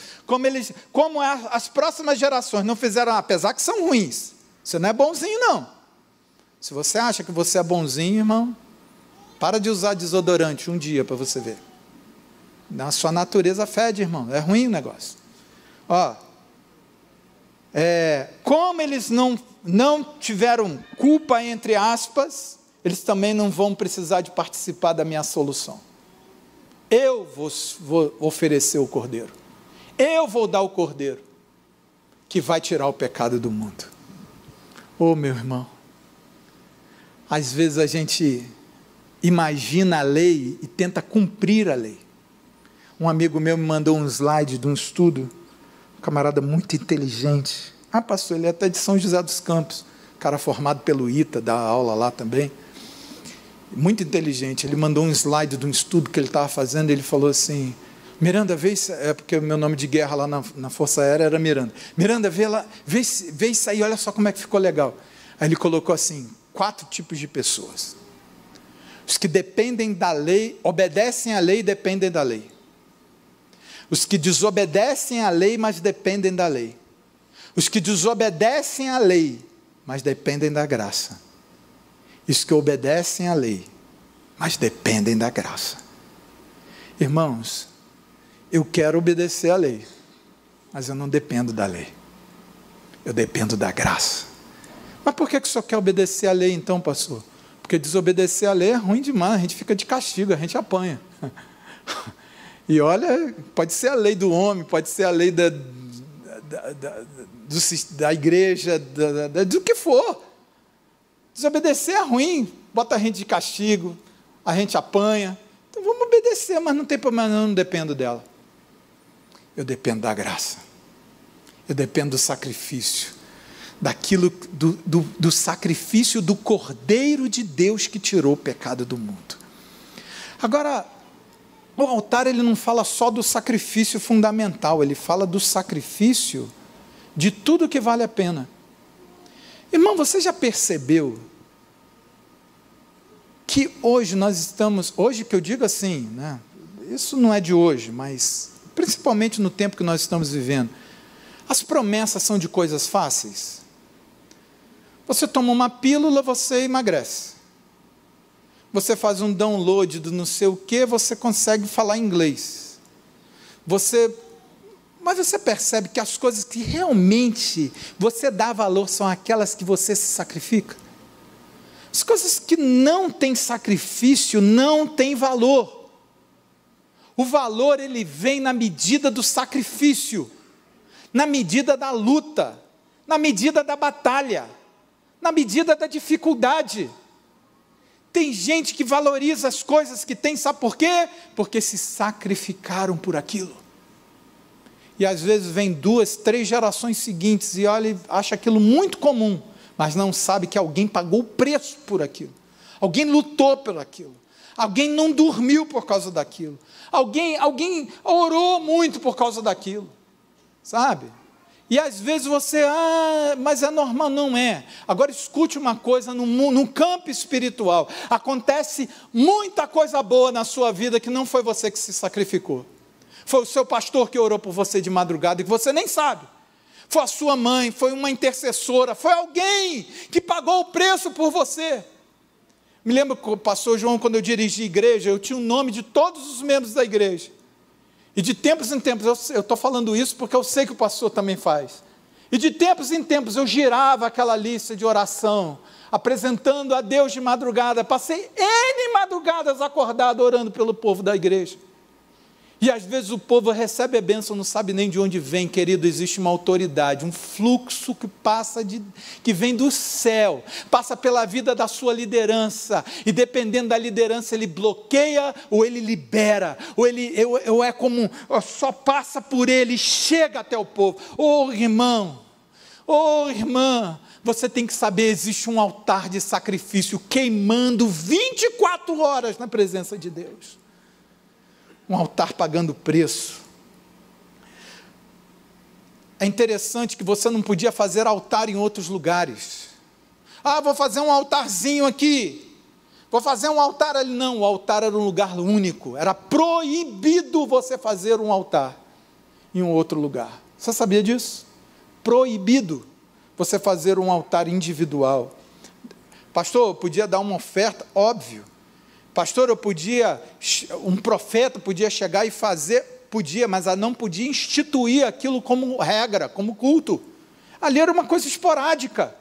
Como as próximas gerações não fizeram, apesar que são ruins. Você não é bonzinho, não. Se você acha que você é bonzinho, irmão, para de usar desodorante um dia para você ver. Na sua natureza fede, irmão. É ruim o negócio. Como eles não tiveram culpa, entre aspas, eles também não vão precisar de participar da minha solução. Eu vou oferecer o cordeiro. Eu vou dar o cordeiro que vai tirar o pecado do mundo. Oh, meu irmão, às vezes a gente imagina a lei e tenta cumprir a lei. Um amigo meu me mandou um slide de um estudo, um camarada muito inteligente. Pastor, ele é até de São José dos Campos, cara formado pelo ITA, dá aula lá também. Muito inteligente. Ele mandou um slide de um estudo que ele estava fazendo, e ele falou assim: Miranda, vê isso, porque o meu nome de guerra lá na Força Aérea era Miranda. Miranda, vê isso aí, olha só como é que ficou legal. Aí ele colocou assim, 4 tipos de pessoas. Os que dependem da lei, obedecem à lei e dependem da lei. Os que desobedecem à lei, mas dependem da lei. Os que desobedecem à lei, mas dependem da graça. E os que obedecem à lei, mas dependem da graça. Irmãos, eu quero obedecer à lei, mas eu não dependo da lei. Eu dependo da graça. Mas por que o senhor quer obedecer à lei então, pastor? Porque desobedecer à lei é ruim demais, a gente fica de castigo, a gente apanha. E olha, pode ser a lei do homem, pode ser a lei da igreja, do que for. Desobedecer é ruim, bota a gente de castigo, a gente apanha. Então vamos obedecer, mas não tem problema, eu não dependo dela. Eu dependo da graça. Eu dependo do sacrifício. Daquilo, do sacrifício do Cordeiro de Deus que tirou o pecado do mundo. Agora, o altar ele não fala só do sacrifício fundamental, ele fala do sacrifício de tudo que vale a pena. Irmão, você já percebeu que hoje nós estamos, hoje que eu digo assim, né, isso não é de hoje, mas principalmente no tempo que nós estamos vivendo, as promessas são de coisas fáceis. Você toma uma pílula, você emagrece. Você faz um download do não sei o que, você consegue falar inglês. Mas você percebe que as coisas que realmente você dá valor são aquelas que você se sacrifica? As coisas que não têm sacrifício não têm valor. O valor ele vem na medida do sacrifício, na medida da luta, na medida da batalha, na medida da dificuldade. Tem gente que valoriza as coisas que tem, sabe por quê? Porque se sacrificaram por aquilo. E às vezes vem 2, 3 gerações seguintes e olha, acha aquilo muito comum, mas não sabe que alguém pagou o preço por aquilo. Alguém lutou por aquilo. Alguém não dormiu por causa daquilo. Alguém orou muito por causa daquilo. Sabe? E às vezes você, mas é normal, não é. Agora escute uma coisa, no campo espiritual, acontece muita coisa boa na sua vida que não foi você que se sacrificou. Foi o seu pastor que orou por você de madrugada e que você nem sabe. Foi a sua mãe, foi uma intercessora, foi alguém que pagou o preço por você. Me lembro que o pastor João, quando eu dirigi a igreja, eu tinha o nome de todos os membros da igreja. E de tempos em tempos, eu estou falando isso porque eu sei que o pastor também faz. E de tempos em tempos eu girava aquela lista de oração, apresentando a Deus de madrugada. Passei N madrugadas acordado orando pelo povo da igreja. E às vezes o povo recebe a bênção, não sabe nem de onde vem, querido. Existe uma autoridade, um fluxo que que vem do céu, passa pela vida da sua liderança, e dependendo da liderança, ele bloqueia ou ele libera, ou é como, só passa por ele, chega até o povo. Irmão, irmã, você tem que saber, existe um altar de sacrifício queimando 24 horas na presença de Deus. Um altar pagando preço. É interessante que você não podia fazer altar em outros lugares. Vou fazer um altarzinho aqui. Vou fazer um altar ali. Não, o altar era um lugar único. Era proibido você fazer um altar em um outro lugar. Você sabia disso? Proibido você fazer um altar individual. Pastor, eu podia dar uma oferta? Óbvio. Pastor, um profeta podia chegar e fazer, podia, mas não podia instituir aquilo como regra, como culto. Ali era uma coisa esporádica.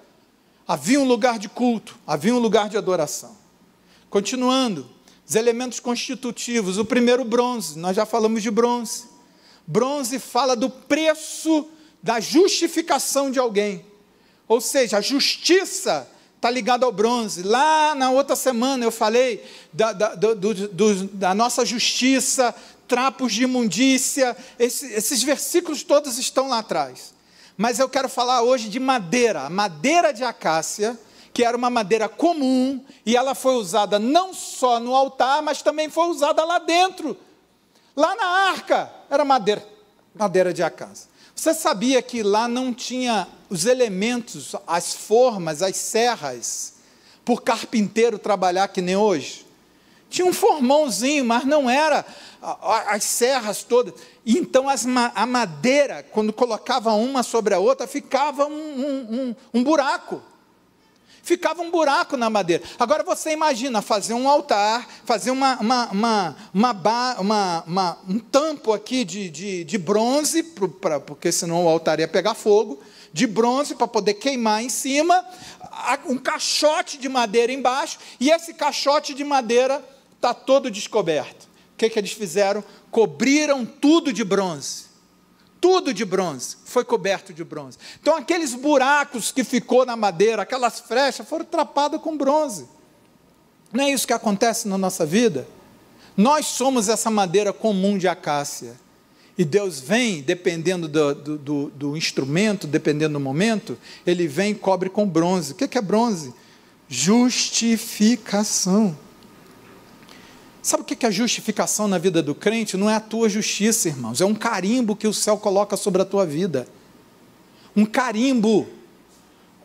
Havia um lugar de culto, havia um lugar de adoração. Continuando, os elementos constitutivos, o primeiro, bronze, nós já falamos de bronze. Bronze fala do preço da justificação de alguém. Ou seja, a justiça está ligada ao bronze. Lá na outra semana eu falei da nossa justiça, trapos de imundícia. Esses versículos todos estão lá atrás. Mas eu quero falar hoje de madeira. A madeira de acácia, que era uma madeira comum, e ela foi usada não só no altar, mas também foi usada lá dentro. Lá na arca, era madeira de acácia. Você sabia que lá não tinha os elementos, as formas, as serras, por carpinteiro trabalhar que nem hoje? Tinha um formãozinho, mas não era as serras todas. Então a madeira, quando colocava uma sobre a outra, ficava um buraco. Ficava um buraco na madeira. Agora você imagina fazer um altar, fazer um tampo aqui de bronze, porque senão o altar ia pegar fogo, de bronze para poder queimar em cima, um caixote de madeira embaixo, e esse caixote de madeira está todo descoberto. O que eles fizeram? Cobriram tudo de bronze. Tudo de bronze, foi coberto de bronze. Então aqueles buracos que ficou na madeira, aquelas frechas, foram trapadas com bronze. Não é isso que acontece na nossa vida? Nós somos essa madeira comum de acácia. E Deus vem, dependendo do instrumento, dependendo do momento, Ele vem e cobre com bronze. O que é bronze? Justificação. Sabe o que é justificação na vida do crente? Não é a tua justiça, irmãos, é um carimbo que o céu coloca sobre a tua vida. Um carimbo.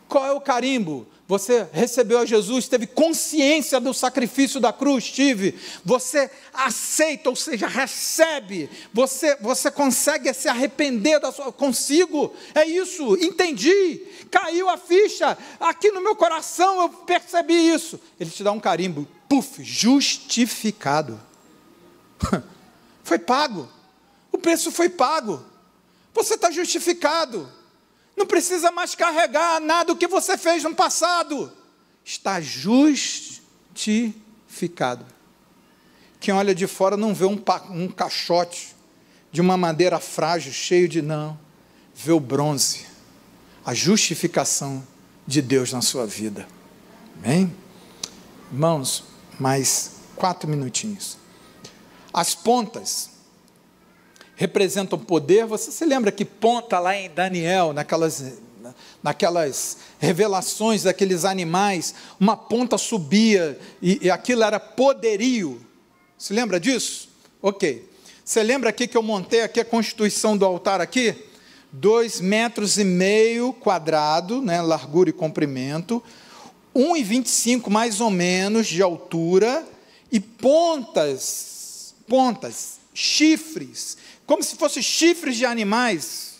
Qual é o carimbo? Você recebeu a Jesus, teve consciência do sacrifício da cruz, tive. Você aceita, ou seja, recebe. Você consegue se arrepender da sua... Consigo, é isso, entendi. Caiu a ficha, aqui no meu coração eu percebi isso. Ele te dá um carimbo. Puf, justificado. Foi pago. O preço foi pago. Você está justificado. Não precisa mais carregar nada do que você fez no passado. Está justificado. Quem olha de fora não vê um caixote de uma madeira frágil, cheio de não. Vê o bronze. A justificação de Deus na sua vida. Amém? Irmãos, mais 4 minutinhos. As pontas representam poder. Você se lembra que ponta lá em Daniel, naquelas revelações daqueles animais, uma ponta subia e aquilo era poderio. Se lembra disso? Ok. Você lembra aqui que eu montei aqui a constituição do altar aqui? 2,5 metros quadrado, né, largura e comprimento, 1,25 mais ou menos de altura, e pontas, chifres, como se fossem chifres de animais.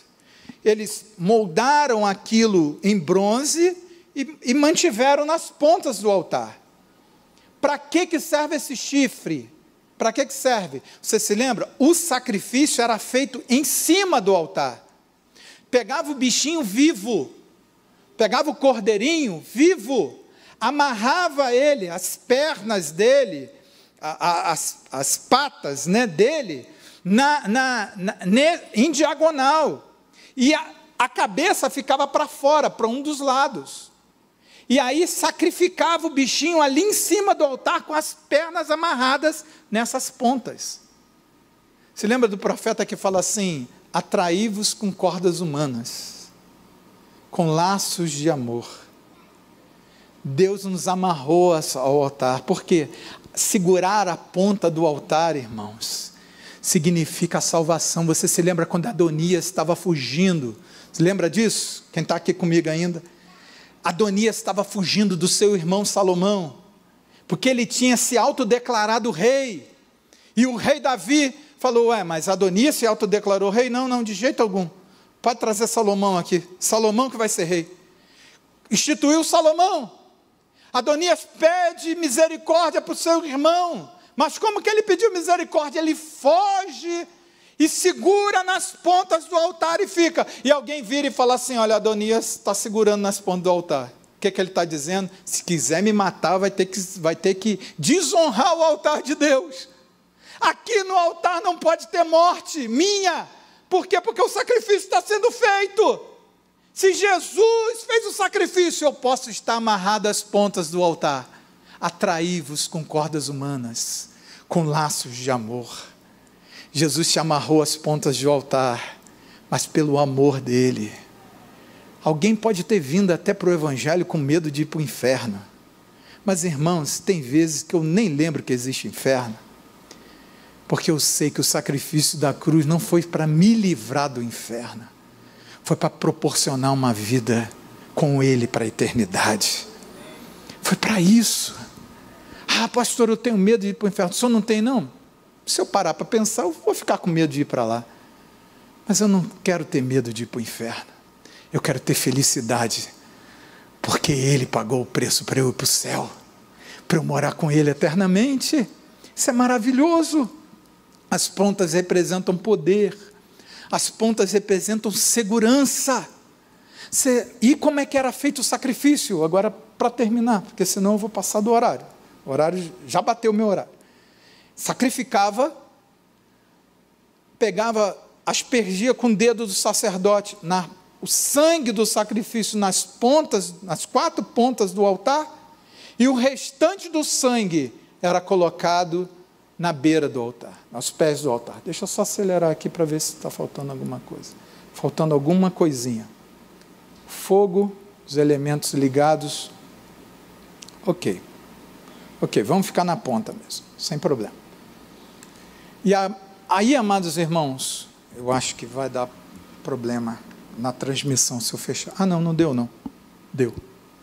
Eles moldaram aquilo em bronze e mantiveram nas pontas do altar. Para que serve esse chifre? Para que serve? Você se lembra? O sacrifício era feito em cima do altar. Pegava o bichinho vivo, pegava o cordeirinho vivo, amarrava ele, as pernas dele, as patas, né, dele, em diagonal, e a cabeça ficava para fora, para um dos lados, e aí sacrificava o bichinho ali em cima do altar, com as pernas amarradas nessas pontas. Se lembra do profeta que fala assim: atraí-vos com cordas humanas, com laços de amor. Deus nos amarrou ao altar, porque segurar a ponta do altar, irmãos, significa a salvação. Você se lembra quando Adonias estava fugindo? Você lembra disso? Quem está aqui comigo ainda? Adonias estava fugindo do seu irmão Salomão, porque ele tinha se autodeclarado rei, e o rei Davi falou: mas Adonias se autodeclarou rei? Não, de jeito algum, pode trazer Salomão aqui, Salomão que vai ser rei. Instituiu Salomão. Adonias pede misericórdia para o seu irmão, mas como que ele pediu misericórdia? Ele foge e segura nas pontas do altar e fica, e alguém vira e fala assim: olha, Adonias está segurando nas pontas do altar. O que ele está dizendo? Se quiser me matar, vai ter que desonrar o altar de Deus. Aqui no altar não pode ter morte minha, Por quê? Porque o sacrifício está sendo feito. Se Jesus fez o sacrifício, eu posso estar amarrado às pontas do altar. Atraí-vos com cordas humanas, com laços de amor. Jesus te amarrou às pontas do altar, mas pelo amor dele. Alguém pode ter vindo até para o Evangelho com medo de ir para o inferno. Mas, irmãos, tem vezes que eu nem lembro que existe inferno. Porque eu sei que o sacrifício da cruz não foi para me livrar do inferno. Foi para proporcionar uma vida com Ele para a eternidade. Foi para isso. Ah, pastor, eu tenho medo de ir para o inferno. O senhor não tem, não? Se eu parar para pensar, eu vou ficar com medo de ir para lá. Mas eu não quero ter medo de ir para o inferno. Eu quero ter felicidade. Porque Ele pagou o preço para eu ir para o céu. Para eu morar com Ele eternamente. Isso é maravilhoso. As pontas representam poder. As pontas representam segurança. E como é que era feito o sacrifício? Agora, para terminar, porque senão eu vou passar do horário. O horário já bateu o meu horário. Sacrificava, pegava, aspergia com o dedo do sacerdote o sangue do sacrifício nas pontas, nas 4 pontas do altar, e o restante do sangue era colocado na beira do altar, aos pés do altar. Deixa eu só acelerar aqui para ver se está faltando alguma coisa. Faltando alguma coisinha. Fogo, os elementos ligados. Ok, vamos ficar na ponta mesmo, sem problema. E aí, amados irmãos, eu acho que vai dar problema na transmissão se eu fechar. Ah, não deu não. Deu.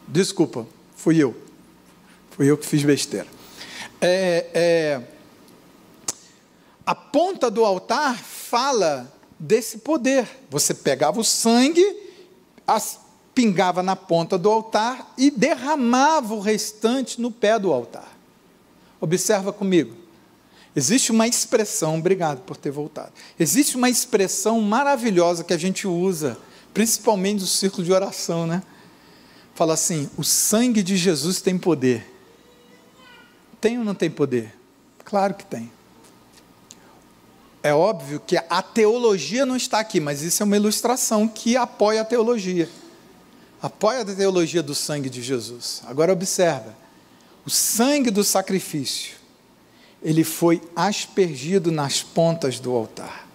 Desculpa, fui eu que fiz besteira. A ponta do altar fala desse poder. Você pegava o sangue, pingava na ponta do altar e derramava o restante no pé do altar. Observa comigo. Existe uma expressão, obrigado por ter voltado. Existe uma expressão maravilhosa que a gente usa, principalmente no círculo de oração, né? Fala assim: o sangue de Jesus tem poder. Tem ou não tem poder? Claro que tem. É óbvio que a teologia não está aqui, mas isso é uma ilustração que apoia a teologia. Apoia a teologia do sangue de Jesus. Agora observa, o sangue do sacrifício, ele foi aspergido nas pontas do altar.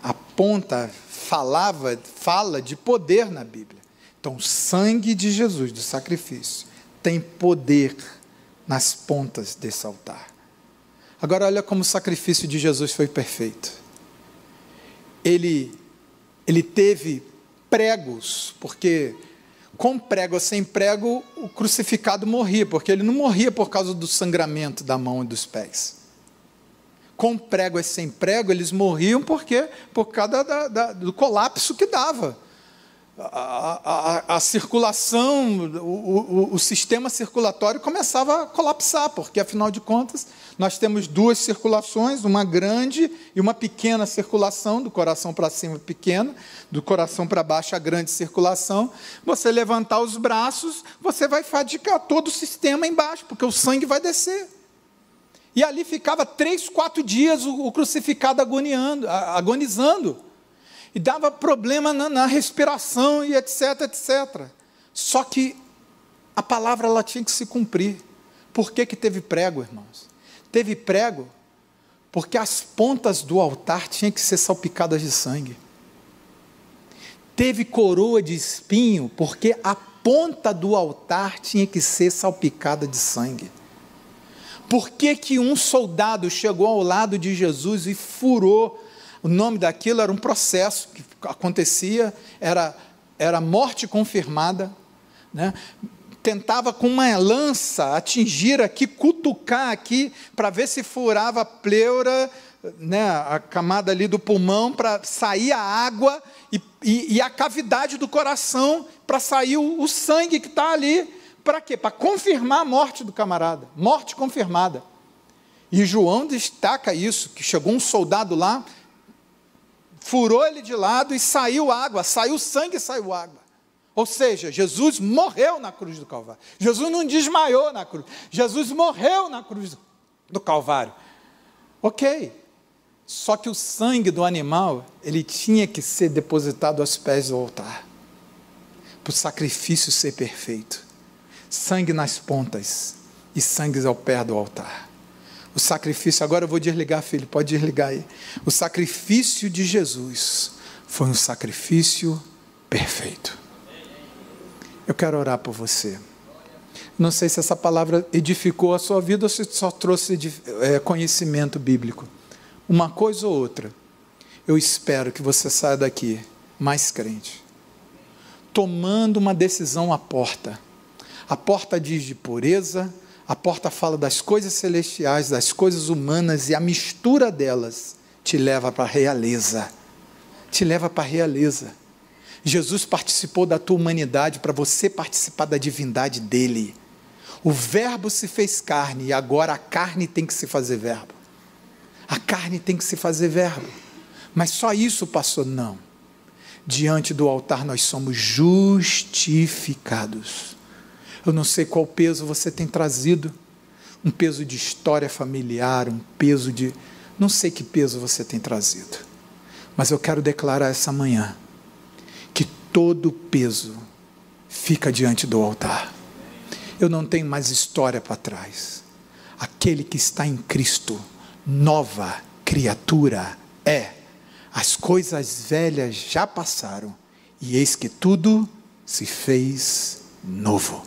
A ponta fala de poder na Bíblia. Então, o sangue de Jesus, do sacrifício, tem poder nas pontas desse altar. Agora, olha como o sacrifício de Jesus foi perfeito. Ele teve pregos, porque com prego ou sem prego, o crucificado morria, porque ele não morria por causa do sangramento da mão e dos pés. Com prego e sem prego, eles morriam por causa do colapso que dava. A circulação, o sistema circulatório começava a colapsar, porque, afinal de contas, nós temos 2 circulações, uma grande e uma pequena circulação, do coração para cima pequena, do coração para baixo a grande circulação. Você levantar os braços, você vai fadigar todo o sistema embaixo, porque o sangue vai descer. E ali ficava 3, 4 dias o crucificado agonizando. E dava problema na respiração e etc, etc. Só que a palavra ela tinha que se cumprir. Por que teve prego, irmãos? Teve prego porque as pontas do altar tinham que ser salpicadas de sangue. Teve coroa de espinho porque a ponta do altar tinha que ser salpicada de sangue. Por que um soldado chegou ao lado de Jesus e furou? O nome daquilo era um processo que acontecia, era morte confirmada, né? Tentava com uma lança atingir aqui, cutucar aqui, para ver se furava a pleura, né, a camada ali do pulmão, para sair a água e a cavidade do coração, para sair o sangue que está ali. Para quê? Para confirmar a morte do camarada, morte confirmada. E João destaca isso, que chegou um soldado lá, furou ele de lado e saiu água, saiu sangue e saiu água. Ou seja, Jesus morreu na cruz do Calvário. Jesus não desmaiou na cruz. Jesus morreu na cruz do Calvário. Ok. Só que o sangue do animal, ele tinha que ser depositado aos pés do altar, para o sacrifício ser perfeito. Sangue nas pontas e sangue ao pé do altar. O sacrifício, agora eu vou desligar, filho, pode desligar aí. O sacrifício de Jesus foi um sacrifício perfeito. Eu quero orar por você. Não sei se essa palavra edificou a sua vida ou se só trouxe conhecimento bíblico. Uma coisa ou outra, eu espero que você saia daqui mais crente, tomando uma decisão à porta. A porta diz de pureza, a porta fala das coisas celestiais, das coisas humanas, e a mistura delas te leva para a realeza. Te leva para a realeza. Jesus participou da tua humanidade para você participar da divindade dele. O verbo se fez carne e agora a carne tem que se fazer verbo. A carne tem que se fazer verbo. Mas só isso, pastor? Não. Diante do altar nós somos justificados. Eu não sei qual peso você tem trazido, um peso de história familiar, um peso de... não sei que peso você tem trazido, mas eu quero declarar essa manhã, que todo peso fica diante do altar. Eu não tenho mais história para trás. Aquele que está em Cristo, nova criatura é. As coisas velhas já passaram, e eis que tudo se fez novo.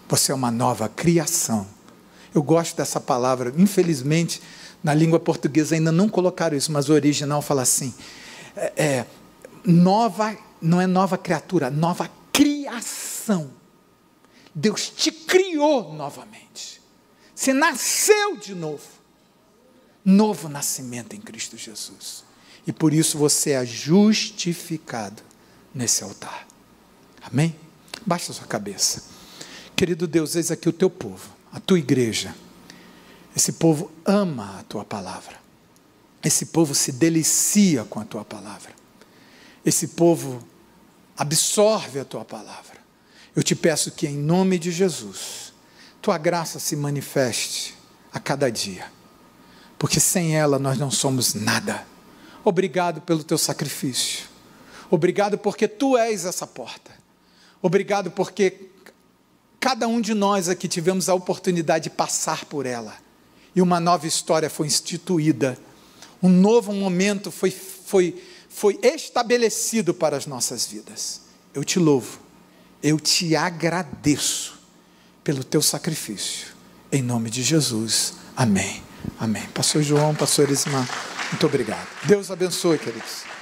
Você é uma nova criação. Eu gosto dessa palavra. Infelizmente, na língua portuguesa ainda não colocaram isso, mas o original fala assim, nova, não é nova criatura, nova criação. Deus te criou novamente. Você nasceu de novo. Novo nascimento em Cristo Jesus. E por isso você é justificado nesse altar. Amém? Baixa a sua cabeça. Querido Deus, eis aqui o teu povo, a tua igreja. Esse povo ama a tua palavra. Esse povo se delicia com a tua palavra. Esse povo absorve a tua palavra. Eu te peço que, em nome de Jesus, tua graça se manifeste a cada dia, porque sem ela nós não somos nada. Obrigado pelo teu sacrifício. Obrigado porque tu és essa porta. Obrigado porque cada um de nós aqui tivemos a oportunidade de passar por ela. E uma nova história foi instituída. Um novo momento foi estabelecido para as nossas vidas. Eu te louvo. Eu te agradeço pelo teu sacrifício. Em nome de Jesus. Amém. Amém. Pastor João, pastor Ismar, muito obrigado. Deus abençoe, queridos.